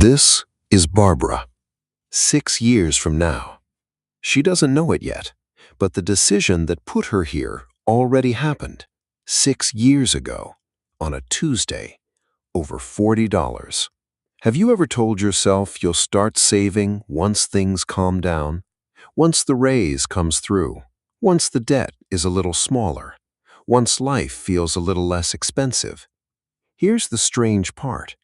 This is Barbara, 6 years from now. She doesn't know it yet, but the decision that put her here already happened 6 years ago on a Tuesday, over $40. Have you ever told yourself you'll start saving once things calm down? Once the raise comes through? Once the debt is a little smaller? Once life feels a little less expensive? Here's the strange part.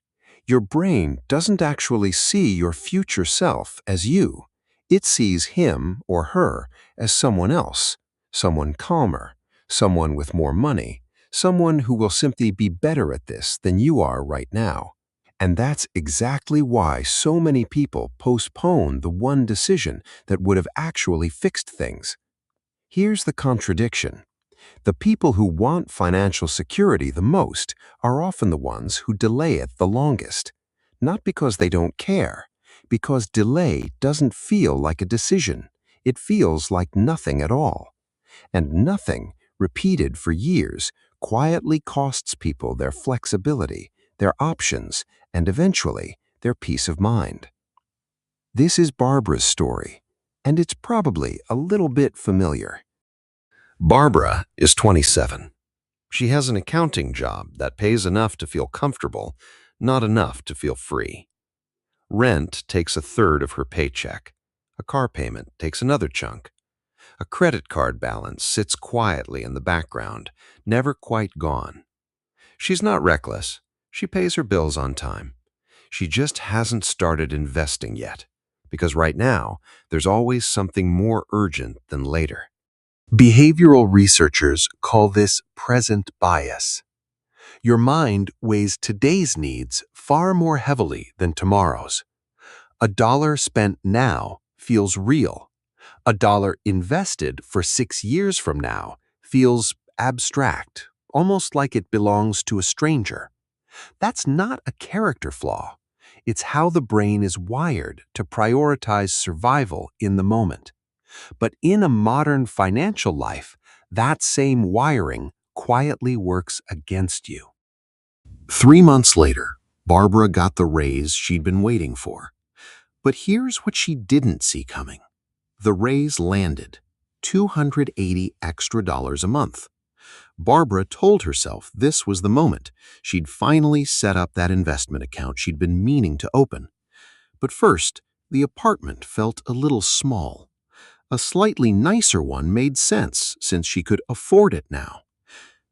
Your brain doesn't actually see your future self as you. It sees him or her as someone else, someone calmer, someone with more money, someone who will simply be better at this than you are right now. And that's exactly why so many people postpone the one decision that would have actually fixed things. Here's the contradiction. The people who want financial security the most are often the ones who delay it the longest. Not because they don't care, because delay doesn't feel like a decision. It feels like nothing at all. And nothing, repeated for years, quietly costs people their flexibility, their options, and eventually their peace of mind. This is Barbara's story, and it's probably a little bit familiar. Barbara is 27. She has an accounting job that pays enough to feel comfortable, not enough to feel free. Rent takes a third of her paycheck. A car payment takes another chunk. A credit card balance sits quietly in the background, never quite gone. She's not reckless. She pays her bills on time. She just hasn't started investing yet, because right now, there's always something more urgent than later. Behavioral researchers call this present bias. Your mind weighs today's needs far more heavily than tomorrow's. A dollar spent now feels real. A dollar invested for 6 years from now feels abstract, almost like it belongs to a stranger. That's not a character flaw. It's how the brain is wired to prioritize survival in the moment. But in a modern financial life, that same wiring quietly works against you. 3 months later, Barbara got the raise she'd been waiting for. But here's what she didn't see coming. The raise landed, $280 extra a month. Barbara told herself this was the moment. She'd finally set up that investment account she'd been meaning to open. But first, the apartment felt a little small. A slightly nicer one made sense since she could afford it now.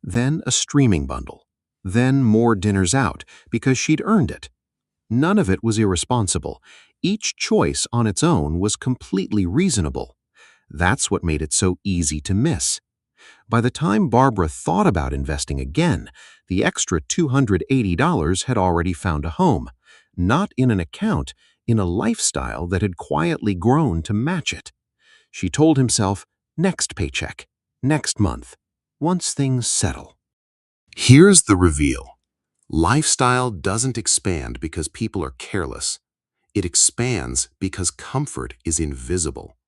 Then a streaming bundle. Then more dinners out because she'd earned it. None of it was irresponsible. Each choice on its own was completely reasonable. That's what made it so easy to miss. By the time Barbara thought about investing again, the extra $280 had already found a home. Not in an account, in a lifestyle that had quietly grown to match it. She told himself, next paycheck, next month, once things settle. Here's the reveal. Lifestyle doesn't expand because people are careless. It expands because comfort is invisible.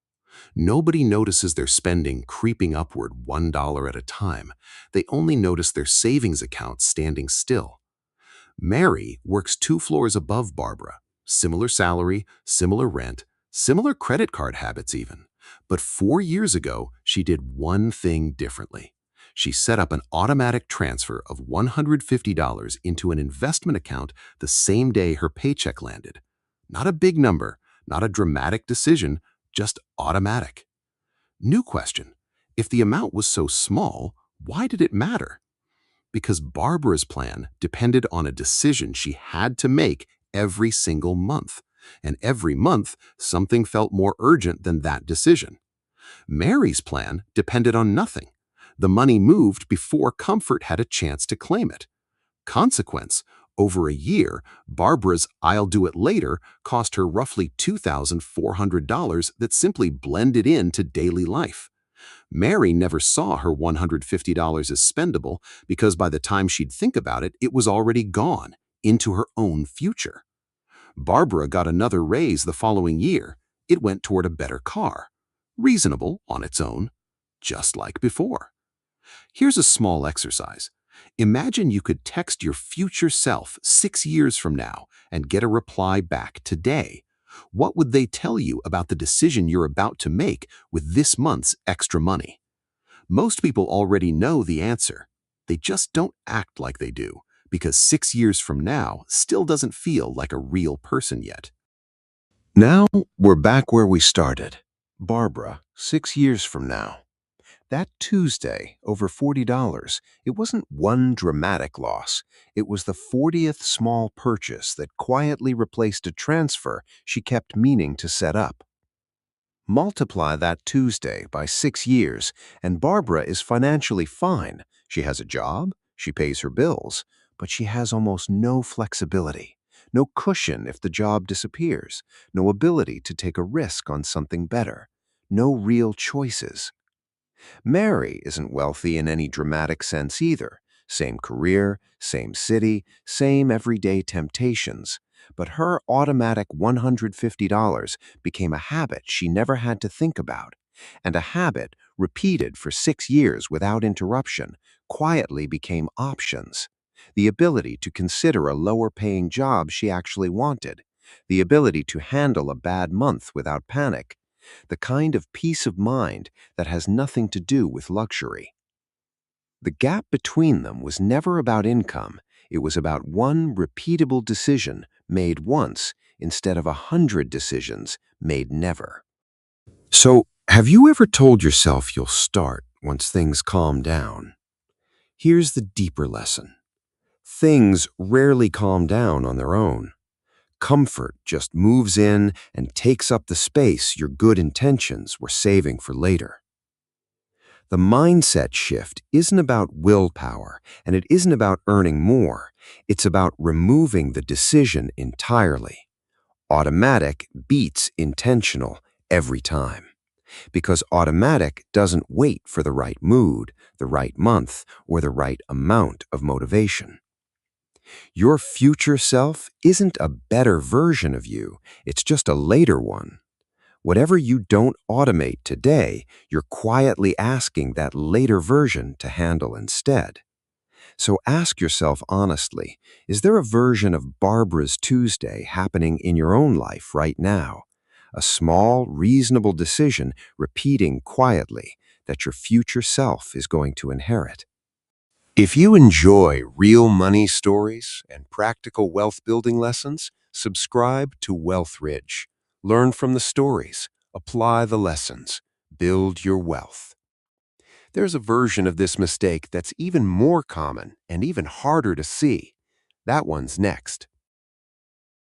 Nobody notices their spending creeping upward $1 at a time. They only notice their savings account standing still. Mary works 2 floors above Barbara. Similar salary, similar rent, similar credit card habits even. But 4 years ago, she did one thing differently. She set up an automatic transfer of $150 into an investment account the same day her paycheck landed. Not a big number, not a dramatic decision, just automatic. New question. If the amount was so small, why did it matter? Because Barbara's plan depended on a decision she had to make every single month. And every month, something felt more urgent than that decision. Mary's plan depended on nothing. The money moved before comfort had a chance to claim it. Consequence, over a year, Barbara's "I'll do it later" cost her roughly $2,400 that simply blended into daily life. Mary never saw her $150 as spendable because by the time she'd think about it, it was already gone into her own future. Barbara got another raise the following year. It went toward a better car. Reasonable on its own, just like before. Here's a small exercise. Imagine you could text your future self 6 years from now and get a reply back today. What would they tell you about the decision you're about to make with this month's extra money? Most people already know the answer. They just don't act like they do, because 6 years from now still doesn't feel like a real person yet. Now we're back where we started. Barbara, 6 years from now. That Tuesday, over $40, it wasn't one dramatic loss. It was the 40th small purchase that quietly replaced a transfer she kept meaning to set up. Multiply that Tuesday by 6 years, and Barbara is financially fine. She has a job, she pays her bills, but she has almost no flexibility, no cushion if the job disappears, no ability to take a risk on something better, no real choices. Mary isn't wealthy in any dramatic sense either. Same career, same city, same everyday temptations. But her automatic $150 became a habit she never had to think about. And a habit, repeated for 6 years without interruption, quietly became options. The ability to consider a lower paying job she actually wanted. The ability to handle a bad month without panic. The kind of peace of mind that has nothing to do with luxury. The gap between them was never about income. It was about one repeatable decision made once instead of 100 decisions made never. So, have you ever told yourself you'll start once things calm down? Here's the deeper lesson. Things rarely calm down on their own. Comfort just moves in and takes up the space your good intentions were saving for later. The mindset shift isn't about willpower, and it isn't about earning more. It's about removing the decision entirely. Automatic beats intentional every time. Because automatic doesn't wait for the right mood, the right month, or the right amount of motivation. Your future self isn't a better version of you, it's just a later one. Whatever you don't automate today, you're quietly asking that later version to handle instead. So ask yourself honestly, is there a version of Barbara's Tuesday happening in your own life right now? A small, reasonable decision repeating quietly that your future self is going to inherit. If you enjoy real money stories and practical wealth building lessons, subscribe to Wealth Ridge. Learn from the stories, apply the lessons, build your wealth. There's a version of this mistake that's even more common and even harder to see. That one's next.